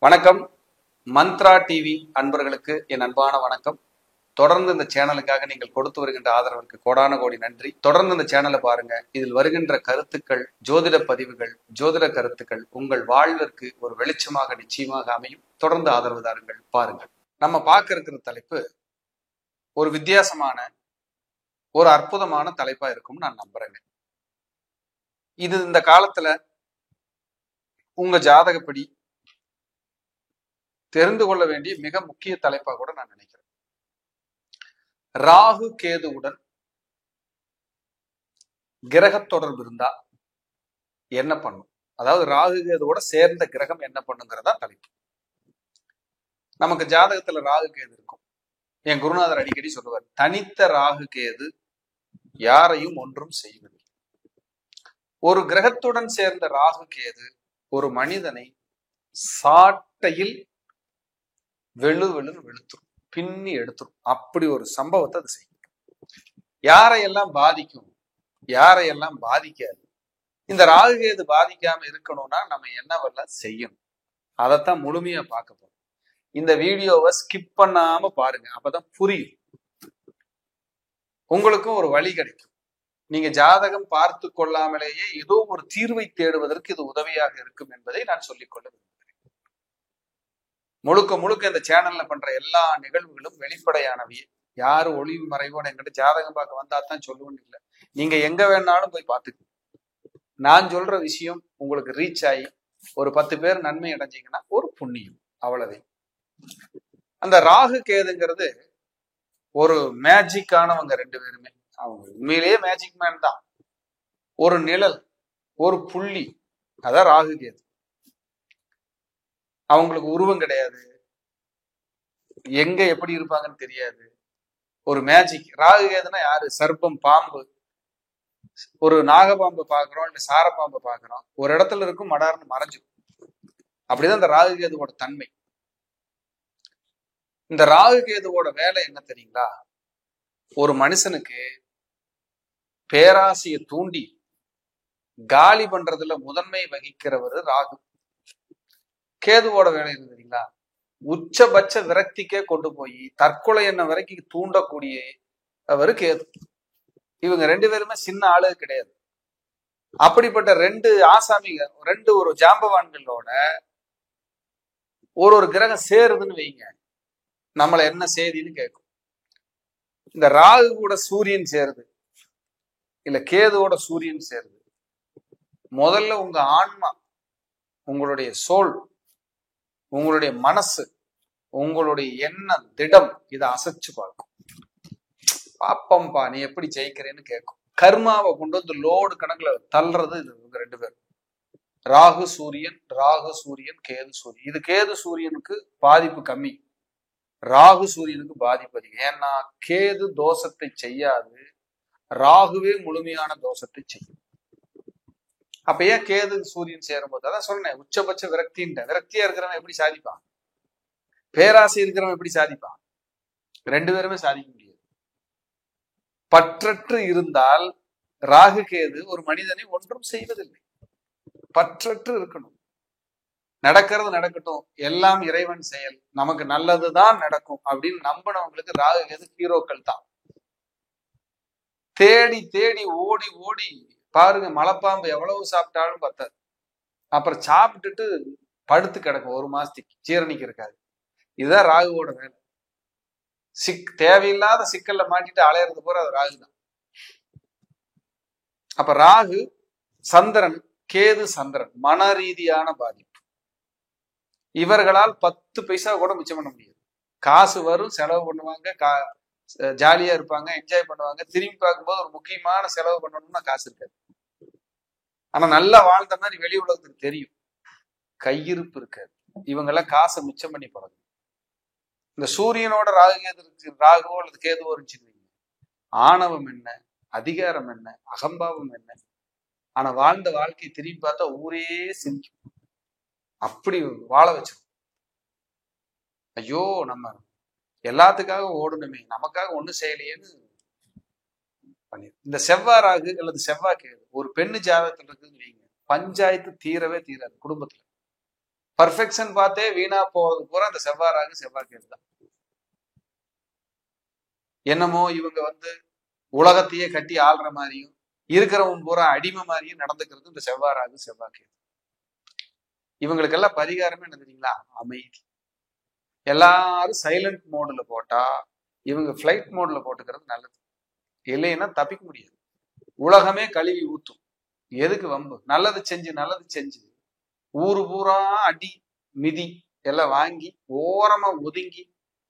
வணக்கம். மந்த்ரா டிவி அன்பர்களுக்கு என் அன்பான வணக்கம். தொடர்ந்து இந்த சேனலுக்காக நீங்கள் கொடுத்து வருகின்ற ஆதரவிற்கு கோடான கோடி நன்றி. தொடர்ந்து இந்த சேனலை பாருங்க. இதில் வருகின்ற கருத்துக்கள், ஜோதிட பதிவுகள், ஜோதிட கருத்துக்கள் உங்கள் வாழ்விற்கு ஒரு வெளிச்சமாக நிச்சயமாக அமையும். தொடர்ந்து ஆதரவு தாருங்கள், பாருங்கள். நம்ம பார்க்க இருக்கிற தலைப்பு ஒரு வித்தியாசமான, ஒரு அற்புதமான தலைப்பா இருக்கும்னு நான் நம்புறேங்க. இது இந்த காலத்துல உங்க ஜாதகப்படி தெரிந்து கொள்ள வேண்டிய மிக முக்கிய தலைப்பா கூட நான் நினைக்கிறேன். ராகு கேதுவுடன் கிரக தொடர்பு இருந்தா என்ன பண்ணும், அதாவது ராகு கேதுவோட சேர்ந்த கிரகம் என்ன பண்ணுங்கிறதா தலைப்பு. நமக்கு ஜாதகத்துல ராகு கேது இருக்கும். என் குருநாதர் அடிக்கடி சொல்லுவார், தனித்த ராகு கேது யாரையும் ஒன்றும் செய்வதில்லை. ஒரு கிரகத்துடன் சேர்ந்த ராகு கேது ஒரு மனிதனை சாட்டையில் வெளுன்னு வெளுத்துரும், பின்னி எடுத்துரும். அப்படி ஒரு சம்பவத்தை அது செய்யும். யாரையெல்லாம் பாதிக்கும், யாரையெல்லாம் பாதிக்காது. இந்த ராகுகேது பாதிக்காம இருக்கணும்னா நம்ம என்னவெல்லாம் செய்யணும், அதைத்தான் முழுமையா பார்க்க போறோம். இந்த வீடியோவை ஸ்கிப் பண்ணாம பாருங்க, அப்பதான் புரியும். உங்களுக்கும் ஒரு வழி கிடைக்கும். நீங்க ஜாதகம் பார்த்து கொள்ளாமலேயே ஏதோ ஒரு தீர்வை தேடுவதற்கு இது உதவியாக இருக்கும் என்பதை நான் சொல்லிக்கொள்ள விரும்புகிறேன். முழுக்க முழுக்க இந்த சேனல்ல பண்ற எல்லா நிகழ்வுகளும் வெளிப்படையானவையே. யாரு ஒளிவு மறைவோட என்கிட்ட ஜாதகம் பார்க்க வந்தா தான் சொல்லுவேன்னு இல்லை. நீங்க எங்க வேணாலும் போய் பார்த்துக்கணும். நான் சொல்ற விஷயம் உங்களுக்கு ரீச் ஆகி ஒரு 10 பேர் நன்மை அடைஞ்சிங்கன்னா ஒரு புண்ணியம், அவ்வளவே. அந்த ராகு கேதுங்கிறது ஒரு மேஜிக்கானவங்க ரெண்டு பேருமே. அவங்க உண்மையிலேயே மேஜிக் மேன் தான். ஒரு நிழல், ஒரு புள்ளி, அதான் ராகு கேது. அவங்களுக்கு உருவம் கிடையாது, எங்க எப்படி இருப்பாங்கன்னு தெரியாது. ஒரு மேஜிக். ராகு கேதுனா யாரு? சர்ப்பம், பாம்பு. ஒரு நாகபாம்பு பாக்குறோம், இல்ல சாரப்பாம்பு பாக்குறோம், ஒரு இடத்துல இருக்கும், மடார்னு மறைஞ்சிடும். அப்படிதான் இந்த ராகு கேதுவோட தன்மை. இந்த ராகு கேதுவோட வேலை என்ன தெரியுங்களா? ஒரு மனுஷனுக்கு பேராசையை தூண்டி காலி பண்றதுல முதன்மை வகிக்கிறவர் ராகு. கேதுவோட வேலை என்ன தெரியுங்களா? உச்சபட்ச விரக்திக்கே கொண்டு போய் தற்கொலை எண்ணம் வரைக்கும் தூண்டக்கூடிய அவரு கேது. இவங்க ரெண்டு பேருமே சின்ன ஆளு கிடையாது. அப்படிப்பட்ட ரெண்டு ஆசாமிக, ரெண்டு ஒரு ஜாம்பவான்களோட ஒரு கிரகம் சேருதுன்னு வைங்க, நம்மள என்ன செய்தின்னு கேட்கும். இந்த ராகு கூட சூரியன் சேருது, இல்ல கேதுவோட சூரியன் சேருது. முதல்ல உங்க ஆன்மா, உங்களுடைய சோல், உங்களுடைய மனசு, உங்களுடைய எண்ணம், திடம், இதை அசைச்சு பார்க்கும். பாப்பம்பா நீ எப்படி ஜெயிக்கிறேன்னு கேட்கும். கர்மாவை கொண்டு வந்து லோடு கணக்குல தள்ளுறது இது ரெண்டு பேரும். ராகு சூரியன், ராகு சூரியன், கேது சூரியன். இது கேது சூரியனுக்கு பாதிப்பு கம்மி, ராகு சூரியனுக்கு பாதிப்பு அதிகம். ஏன்னா கேது தோஷத்தை செய்யாது, ராகுவே முழுமையான தோஷத்தை செய்யும். அப்ப ஏன் கேது சூரியன் சேரும்போது, அதான் சொன்னேன், உச்சபட்ச விரக்தின்ற. விரக்தியா இருக்கிறவன் எப்படி சாதிப்பான்? பேராசை இருக்கிறவன் எப்படி சாதிப்பான்? ரெண்டு பேருமே சாதிக்க முடியாது. பற்றற்று இருந்தால் ராகு கேது ஒரு மனிதனை ஒன்றும் செய்வதில்லை. பற்றற்று இருக்கணும். நடக்கிறது நடக்கட்டும், எல்லாம் இறைவன் செயல், நமக்கு நல்லதுதான் நடக்கும் அப்படின்னு நம்பினவங்களுக்கு ராகு கேது ஹீரோக்கள் தான். தேடி தேடி ஓடி ஓடி பாருங்க, மலைப்பாம்பு எவ்வளவு சாப்பிட்டாலும் பத்தாது. அப்புறம் சாப்பிட்டுட்டு படுத்து கிடக்கும் ஒரு மாசத்துக்கு, ஜீரணிக்க இருக்காது. இதுதான் ராகுவோட வேலை. தேவையில்லாத சிக்கல்ல மாட்டிட்டு அலையிறது போற அது ராகு தான். அப்ப ராகு, சந்திரன், கேது சந்திரன் மன ரீதியான பாதிப்பு. இவர்களால் 10 பைசா கூட மிச்சம் பண்ண முடியாது. காசு வரும், செலவு பண்ணுவாங்க, ஜாலியா இருப்பாங்க, என்ஜாய் பண்ணுவாங்க. திரும்பி பார்க்கும்போது ஒரு முக்கியமான செலவு பண்ணணும்னா காசு இருக்காது. ஆனா நல்லா வாழ்ந்த மாதிரி வெளி உலகத்துக்கு தெரியும், கையிருப்பு இருக்காது. இவங்கெல்லாம் காசை மிச்சம் பண்ணி பழகும். இந்த சூரியனோட ராகு கேது, ராகுவோ அல்லது கேதுவோ இருந்துச்சு, ஆணவம் என்ன, அதிகாரம் என்ன, அகம்பாவம் என்ன. ஆனா வாழ்ந்த வாழ்க்கை திரும்பி பார்த்தா ஊரே சிரிக்கும். அப்படி வாழ வச்சிடும். ஐயோ நம்ம எல்லாத்துக்காக ஓடணுமே, நமக்காக ஒண்ணு செய்யலையேன்னு பண்ணி. இந்த செவ்வாய் ராகு அல்லது செவ்வாய் கேது ஒரு பெண்ணு ஜாதகத்துல இருக்குன்னு வைங்க, பஞ்சாயத்து தீரவே தீராது குடும்பத்துல. பர்ஃபெக்ஷன் பார்த்தே வீணா போறது பூரா அந்த செவ்வாறாக செவ்வாய்க்கேது தான். என்னமோ இவங்க உலகத்தையே கட்டி ஆள்ற மாதிரியும் இருக்கிறவன் பூரா அடிமை மாதிரியும் நடந்துக்கிறது இந்த செவ்வாறாக செவ்வாய்க்கேது. இவங்களுக்கெல்லாம் பரிகாரமே என்ன தெரியுங்களா? அமைதி. எல்லாரும் சைலண்ட் மோடுல போட்டா இவங்க பிளைட் மோட்ல போட்டுக்கிறது நல்லது. இல்லைன்னா தப்பிக்க முடியாது. உலகமே கழுவி ஊத்தும். எதுக்கு வம்பு? நல்லது செஞ்சு ஊரு பூரா அடி மிதி எல்லாம் வாங்கி ஓரமா ஒதுங்கி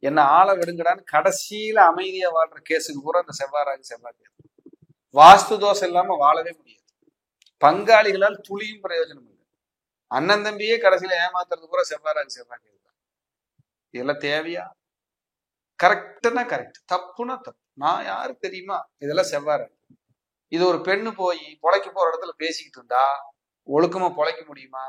என்ன ஆளை விடுங்கடான்னு கடைசியில அமைதியா வாழ்ற கேஸுக்கு பூரா இந்த செவ்வாறாக செவ்வாய்க்கேது. வாஸ்து தோசை இல்லாம வாழவே முடியாது. பங்காளிகளால் துளியும் பிரயோஜனம் இல்லை. அண்ணன் தம்பியே கடைசியில ஏமாத்துறது பூரா செவ்வாறாக செவ்வாய்க்கேது தான். இதெல்லாம் தேவையா? கரெக்டுன்னா கரெக்ட், தப்புன்னா தப்பு. நான் யாரு தெரியுமா? இதெல்லாம் செவ்வாறாக. இது ஒரு பெண்ணு போய் பொழைக்க போற இடத்துல பேசிக்கிட்டு இருந்தா ஒழுக்கமா பொழைக்க முடியுமா?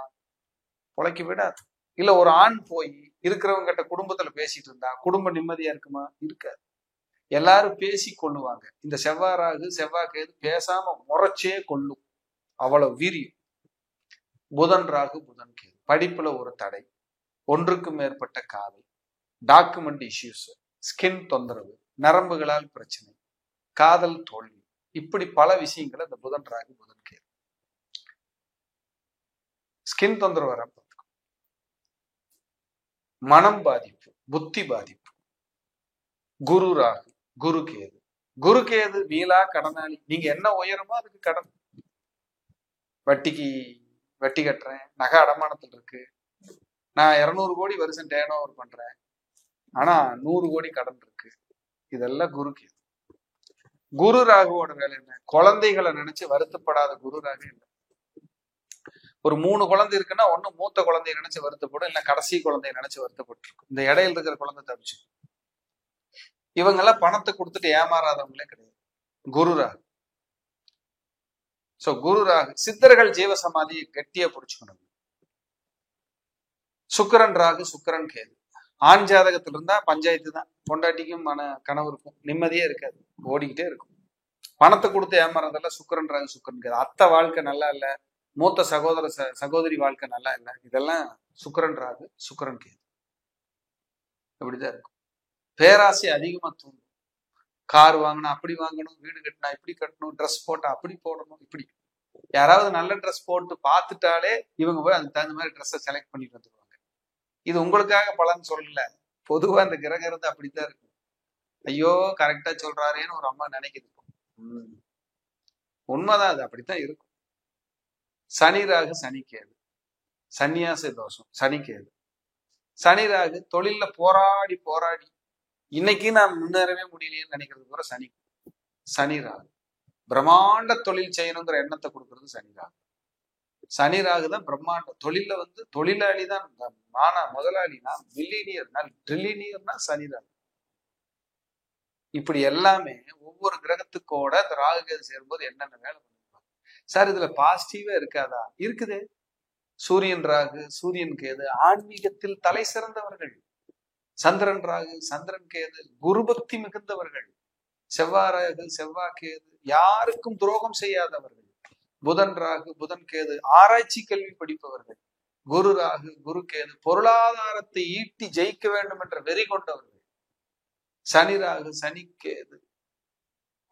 பொழைக்க விடாது. இல்ல ஒரு ஆண் போய் இருக்கிறவங்க கிட்ட குடும்பத்துல பேசிட்டு இருந்தா குடும்பம் நிம்மதியா இருக்குமா? இருக்காது. எல்லாரும் பேசி கொள்ளுவாங்க. இந்த செவ்வாறாக செவ்வாய்க்கேது பேசாம முறைச்சே கொள்ளும். அவ்வளவு வீரியம். புதன் ராகு புதன் கேது படிப்புல ஒரு தடை, ஒன்றுக்கும் மேற்பட்ட காதல், டாக்குமெண்ட் இஷ்யூஸ், ஸ்கின் தொந்தரவு, நரம்புகளால் பிரச்சனை, காதல் தோல்வி, இப்படி பல விஷயங்களை இந்த புதன் ராகு புதன் கேது. ஸ்கின் தொந்தரவு வர மனம் பாதிப்பு, புத்தி பாதிப்பு. குரு ராகு குரு கேது. குரு கேது மீளா கடனாளி. நீங்க என்ன உயரமோ அதுக்கு கடன். வட்டி கட்டுறேன், நகை அடமானத்தில் இருக்கு, நான் 200 கோடி வருஷம் டேர்ன் ஓவர் பண்றேன், ஆனா 100 கோடி கடன் இருக்கு. இதெல்லாம் குரு கேது. குரு ராகுவோட வேலை என்ன? குழந்தைகளை நினைச்சு வருத்தப்படாத குரு ராகு இல்லை. ஒரு 3 குழந்தை இருக்குன்னா ஒண்ணு மூத்த குழந்தைய நினைச்சு வருத்தப்படும், இல்ல கடைசி குழந்தைய நினைச்சு வருத்தப்பட்டு இருக்கும். இந்த இடையில இருக்கிற குழந்தை தப்பிச்சு. இவங்க எல்லாம் பணத்தை கொடுத்துட்டு ஏமாறாதவங்களே கிடையாது. குரு ராகு. சோ குரு ராகு. சித்தர்கள் ஜீவசமாதியை கெட்டியா புடிச்சுக்கணும். சுக்கிரன் ராகு சுக்கிரன் கேது. ஆண் ஜாதகத்துல இருந்தா பஞ்சாயத்து தான். பொண்டாட்டிக்கும் கணவருக்கும் நிம்மதியே இருக்காது, ஓடிக்கிட்டே இருக்கும். பணத்தை கொடுத்து ஏமாறதெல்லாம் சுக்கிரன் ராகு சுக்கிரன் கேது. அத்தை வாழ்க்கை நல்லா இல்ல, மூத்த சகோதரி வாழ்க்கை நல்லா இல்லை, இதெல்லாம் சுக்கிரன் ராகு சுக்கிரன் கேது. அப்படிதான் இருக்கும். பேராசை அதிகமா தூண்டும். கார் வாங்கினா அப்படி வாங்கணும், வீடு கட்டினா இப்படி கட்டணும், ட்ரெஸ் போட்டா அப்படி போடணும், இப்படி. யாராவது நல்ல ட்ரெஸ் போட்டு பார்த்துட்டாலே இவங்க போய் அதுக்கு தகுந்த மாதிரி ட்ரெஸ்ஸை செலக்ட் பண்ணிட்டு வந்துருவாங்க. இது உங்களுக்காக பலன் சொல்லல, பொதுவா இந்த கிரகம் இருந்து அப்படித்தான் இருக்கும். ஐயோ கரெக்டா சொல்றாரேன்னு ஒரு அம்மா நினைக்குது. உண்மைதான், அது அப்படித்தான் இருக்கும். சனி ராகு சனிக்கேது. சன்னியாச தோஷம் சனிக்கேது. சனி ராகு தொழில்ல போராடி இன்னைக்கு நான் முன்னேறவே முடியலையேன்னு நினைக்கிறது கூட சனி ராகு. பிரம்மாண்ட தொழில் செய்யணுங்கிற எண்ணத்தை கொடுக்கறது சனி ராகு. சனி ராகு தான் பிரம்மாண்ட தொழில தொழிலாளி தான். முதலாளினா மில்லினியர்னா ட்ரில்லினியர்னா சனி ராகு. இப்படி எல்லாமே ஒவ்வொரு கிரகத்துக்கோட இந்த ராகு கேது சேரும்போது என்னென்ன வேலை பண்ணிருப்பாங்க. சார் இதுல பாசிட்டிவா இருக்காதா? இருக்குதே. சூரியன் ராகு சூரியன் கேது ஆன்மீகத்தில் தலை சிறந்தவர்கள். சந்திரன் ராகு சந்திரன் கேது குருபக்தி மிகுந்தவர்கள். செவ்வாய் ராகு செவ்வாய் கேது யாருக்கும் துரோகம் செய்யாதவர்கள். புதன் ராகு புதன் கேது ஆராய்ச்சி கல்வி படிப்பவர்கள். குரு ராகு குரு கேது பொருளாதாரத்தை ஈட்டி ஜெயிக்க வேண்டும் என்ற வெறி கொண்டவர்கள். சனி ராகு சனி கேது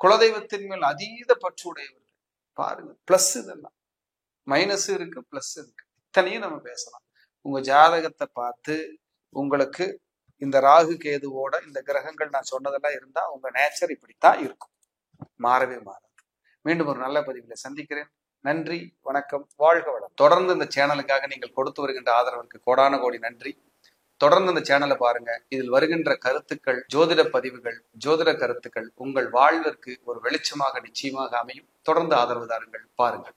குலதெய்வத்தின் மேல் அதீத பற்று உடையவர்கள். பாருங்க, பிளஸ் இதெல்லாம், மைனஸ் இருக்கு, பிளஸ் இருக்கு. இத்தனையும் நம்ம பேசலாம். உங்க ஜாதகத்தை பார்த்து உங்களுக்கு இந்த ராகு கேதுவோட இந்த கிரகங்கள் நான் சொன்னதெல்லாம் இருந்தா உங்க நேச்சர் இப்படித்தான் இருக்கும், மாறவே மாறாது. மீண்டும் ஒரு நல்ல பதிவில் சந்திக்கிறேன். நன்றி, வணக்கம், வாழ்க வளம். தொடர்ந்து இந்த சேனலுக்காக நீங்கள் கொடுத்து வருகின்ற ஆதரவுக்கு கோடான கோடி நன்றி. தொடர்ந்து இந்த சேனலை பாருங்க. இதில் வருகின்ற கருத்துக்கள், ஜோதிட பதிவுகள், ஜோதிட கருத்துக்கள் உங்கள் வாழ்விற்கு ஒரு வெளிச்சமாக நிச்சயமாக அமையும். தொடர்ந்து ஆதரவு தாருங்கள், பாருங்கள்.